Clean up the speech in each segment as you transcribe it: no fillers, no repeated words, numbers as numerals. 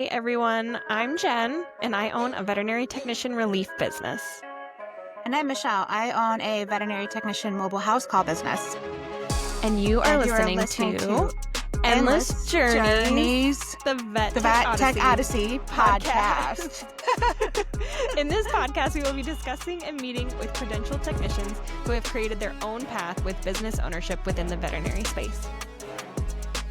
Hey everyone, I'm Jen, and I own a veterinary technician relief business. And I'm Michelle. I own a veterinary technician mobile house call business. And you are And you are listening listening to Endless Journeys, the Vet Tech Odyssey podcast. In this podcast, we will be discussing and meeting with credentialed technicians who have created their own path with business ownership within the veterinary space.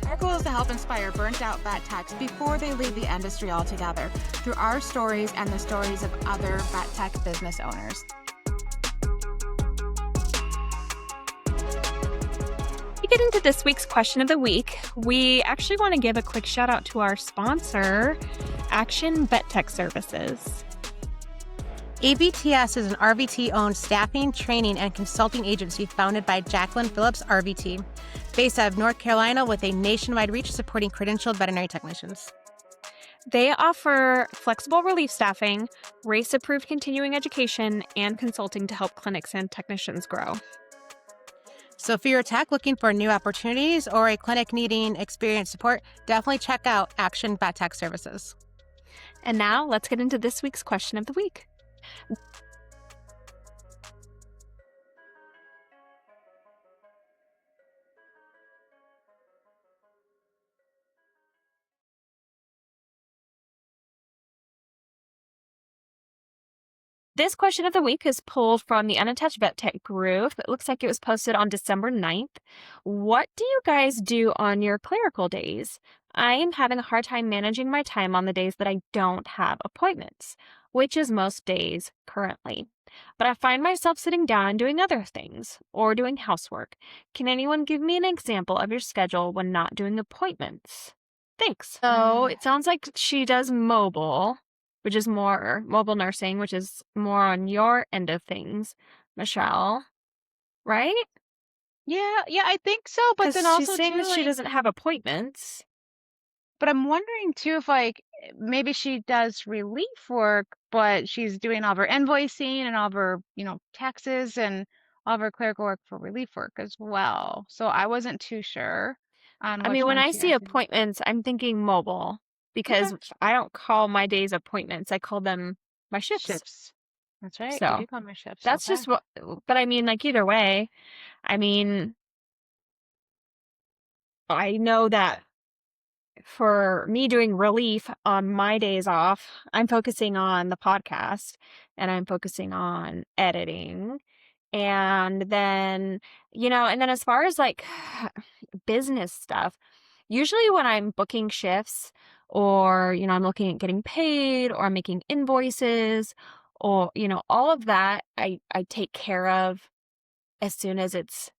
Our goal is to help inspire burnt-out vet techs before they leave the industry altogether through our stories and the stories of other vet tech business owners. To get into this week's question of the week, we actually want to give a quick shout out to our sponsor, Action Vet Tech Services. AVTS is an RVT-owned staffing, training, and consulting agency founded by Jacqueline Phillips, RVT, based out of North Carolina with a nationwide reach supporting credentialed veterinary technicians. They offer flexible relief staffing, RACE-approved continuing education, and consulting to help clinics and technicians grow. So if you're a tech looking for new opportunities or a clinic needing experienced support, definitely check out Action Vet Tech Services. And now let's get into this week's question of the week. This question of the week is pulled from the Unattached Vet Tech group. It looks like it was posted on December 9th. What do you guys do on your clerical days? I am having a hard time managing my time on the days that I don't have appointments, which is most days currently. But I find myself sitting down and doing other things or doing housework. Can anyone give me an example of your schedule when not doing appointments? Thanks. So it sounds like she does mobile, which is more mobile nursing, which is more on your end of things, Michelle, right? Yeah, I think so. But 'Cause then she's also saying too, that she doesn't have appointments. but I'm wondering too if maybe she does relief work, but she's doing all of her invoicing and all of her, taxes and all of her clerical work for relief work as well. So I wasn't too sure on I which mean, when one I she see actually. appointments, I'm thinking mobile because Okay. I don't call my days appointments. I call them my shifts. Shifts. That's right. You So do call my shifts. that's Okay. just what, but I mean, like either way, I mean, I know that for me doing relief on my days off, I'm focusing on the podcast and I'm focusing on editing. And then, and then as far as like business stuff, usually when I'm booking shifts or, I'm looking at getting paid or I'm making invoices or, all of that, I take care of as soon as it's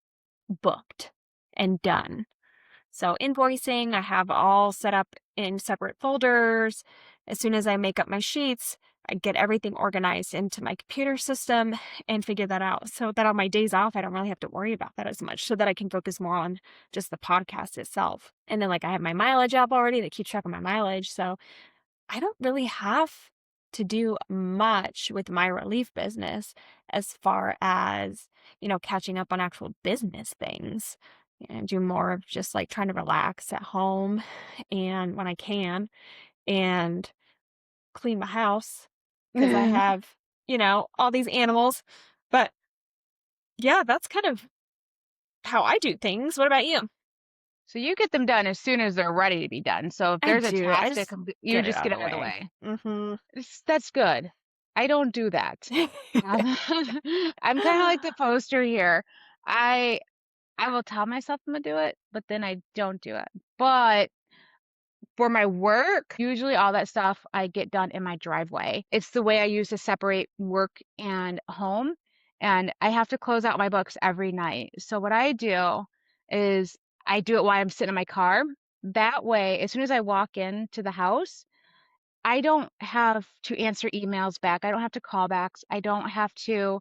booked and done. So invoicing, I have all set up in separate folders. As soon as I make up my sheets, I get everything organized into my computer system and figure that out so that on my days off, I don't really have to worry about that as much so that I can focus more on just the podcast itself. And then like I have my mileage app already that keeps track of my mileage. So I don't really have to do much with my relief business as far as, catching up on actual business things. And do more of just like trying to relax at home and when I can and clean my house because I have, all these animals. But yeah, that's kind of how I do things. What about you? So you get them done as soon as they're ready to be done. So if I there's a do. I task to just complete, you get it just out get of it the out of the way. way. Mm-hmm. That's good. I don't do that. I'm kind of like the poster here. I I will tell myself I'm gonna do it, but then I don't do it. But for my work, usually all that stuff I get done in my driveway. It's the way I use to separate work and home. And I have to close out my books every night. So what I do is I do it while I'm sitting in my car. That way, as soon as I walk into the house, I don't have to answer emails back. I don't have to call backs. I don't have to,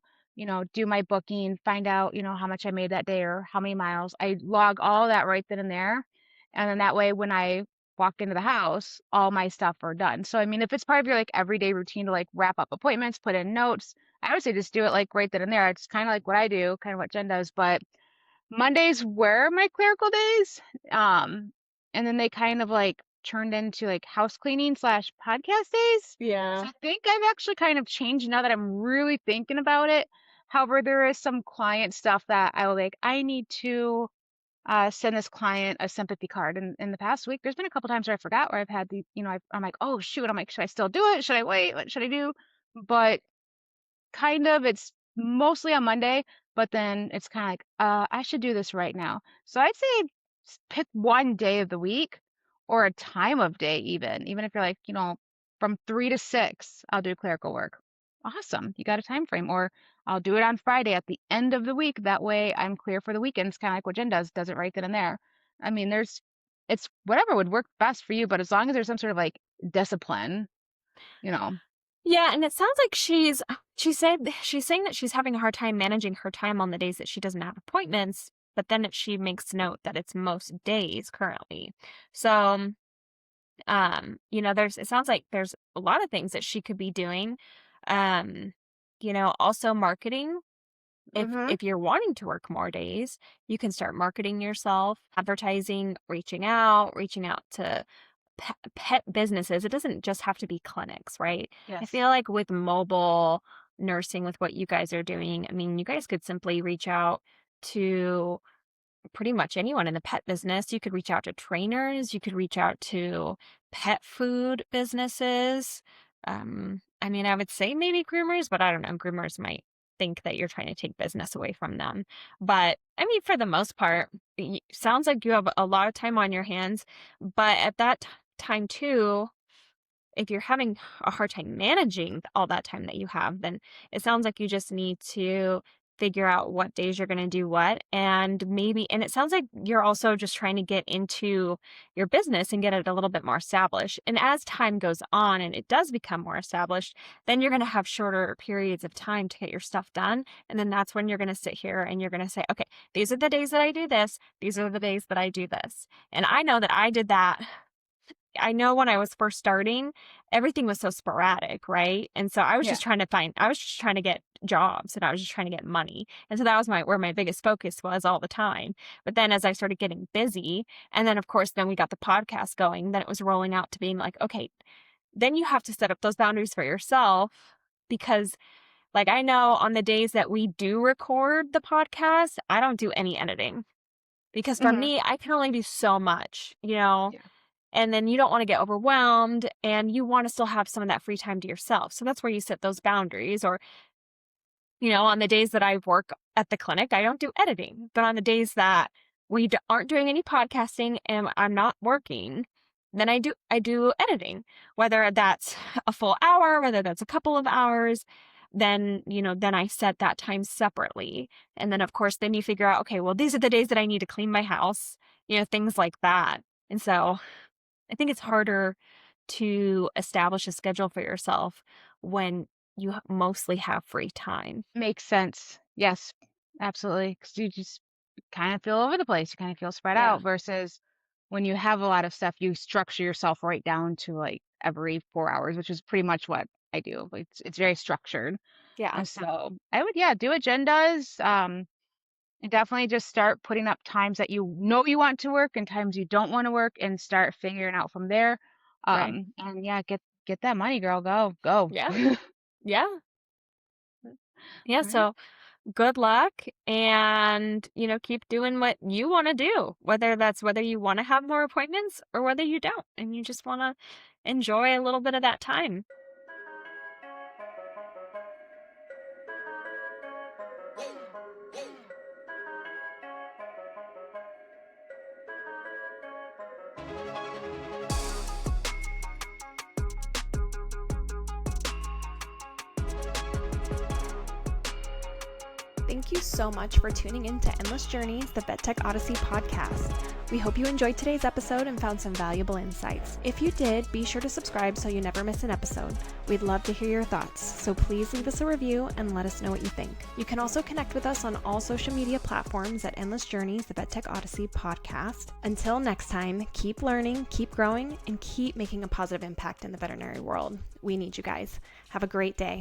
do my booking, find out, how much I made that day or how many miles. I log all that right then and there. And then that way, when I walk into the house, all my stuff are done. So, I mean, if it's part of your like everyday routine to like wrap up appointments, put in notes, I would say just do it like right then and there. It's kind of like what I do, kind of what Jen does. But Mondays were my clerical days. And then they kind of like turned into like house cleaning / podcast days. Yeah. So I think I've actually kind of changed now that I'm really thinking about it. However, there is some client stuff that I need to send this client a sympathy card. And in the past week, there's been a couple times where I forgot, where I've had I'm like, oh shoot, I'm like, should I still do it? Should I wait? What should I do? But kind of, it's mostly on Monday, but then it's kind of like, I should do this right now. So I'd say pick one day of the week or a time of day, even if you're like, from 3 to 6, I'll do clerical work. Awesome. You got a time frame. Or I'll do it on Friday at the end of the week. That way I'm clear for the weekend. It's kind of like what Jen does it right then and there. I mean, it's whatever would work best for you, but as long as there's some sort of like discipline, you know. Yeah, and it sounds like she's saying that she's having a hard time managing her time on the days that she doesn't have appointments, but then she makes note that it's most days currently. So, it sounds like there's a lot of things that she could be doing. Also marketing. If you're wanting to work more days, you can start marketing yourself, advertising, reaching out to pet businesses. It doesn't just have to be clinics, right? Yes. I feel like with mobile nursing, with what you guys are doing, I mean, you guys could simply reach out to pretty much anyone in the pet business. You could reach out to trainers. You could reach out to pet food businesses. I would say maybe groomers, but I don't know. Groomers might think that you're trying to take business away from them. But I mean, for the most part, sounds like you have a lot of time on your hands. But at that time too, if you're having a hard time managing all that time that you have, then it sounds like you just need to figure out what days you're going to do what. And it sounds like you're also just trying to get into your business and get it a little bit more established. And as time goes on and it does become more established, then you're going to have shorter periods of time to get your stuff done. And then that's when you're going to sit here and you're going to say, okay, these are the days that I do this. These are the days that I do this. And I know that I did that. I know when I was first starting, everything was so sporadic, right? And so I was just trying to get jobs, and I was just trying to get money. And so that was where my biggest focus was all the time. But then as I started getting busy, and then of course, then we got the podcast going, then it was rolling out to being like, okay, then you have to set up those boundaries for yourself, because like I know on the days that we do record the podcast, I don't do any editing, because for me, I can only do so much, Yeah. And then you don't want to get overwhelmed, and you want to still have some of that free time to yourself. So that's where you set those boundaries. Or, on the days that I work at the clinic, I don't do editing. But on the days that we aren't doing any podcasting and I'm not working, then I do editing, whether that's a full hour, whether that's a couple of hours. Then I set that time separately. And then of course, then you figure out, okay, well, these are the days that I need to clean my house, things like that. And so I think it's harder to establish a schedule for yourself when you mostly have free time. Makes sense. Yes, absolutely. Because you just kind of feel all over the place. You kind of feel spread out versus when you have a lot of stuff, you structure yourself right down to like every 4 hours, which is pretty much what I do. It's very structured. Yeah. And so I would, do what Jen does. And definitely just start putting up times that you want to work and times you don't want to work, and start figuring out from there. Right. And get that money, girl. Go. Yeah. Yeah. Right. So good luck, and, keep doing what you want to do, whether you want to have more appointments or whether you don't, and you just want to enjoy a little bit of that time. Thank you so much for tuning in to Endless Journeys, the VetTech Odyssey podcast. We hope you enjoyed today's episode and found some valuable insights. If you did, be sure to subscribe so you never miss an episode. We'd love to hear your thoughts, so please leave us a review and let us know what you think. You can also connect with us on all social media platforms at Endless Journeys, the VetTech Odyssey podcast. Until next time, keep learning, keep growing, and keep making a positive impact in the veterinary world. We need you guys. Have a great day.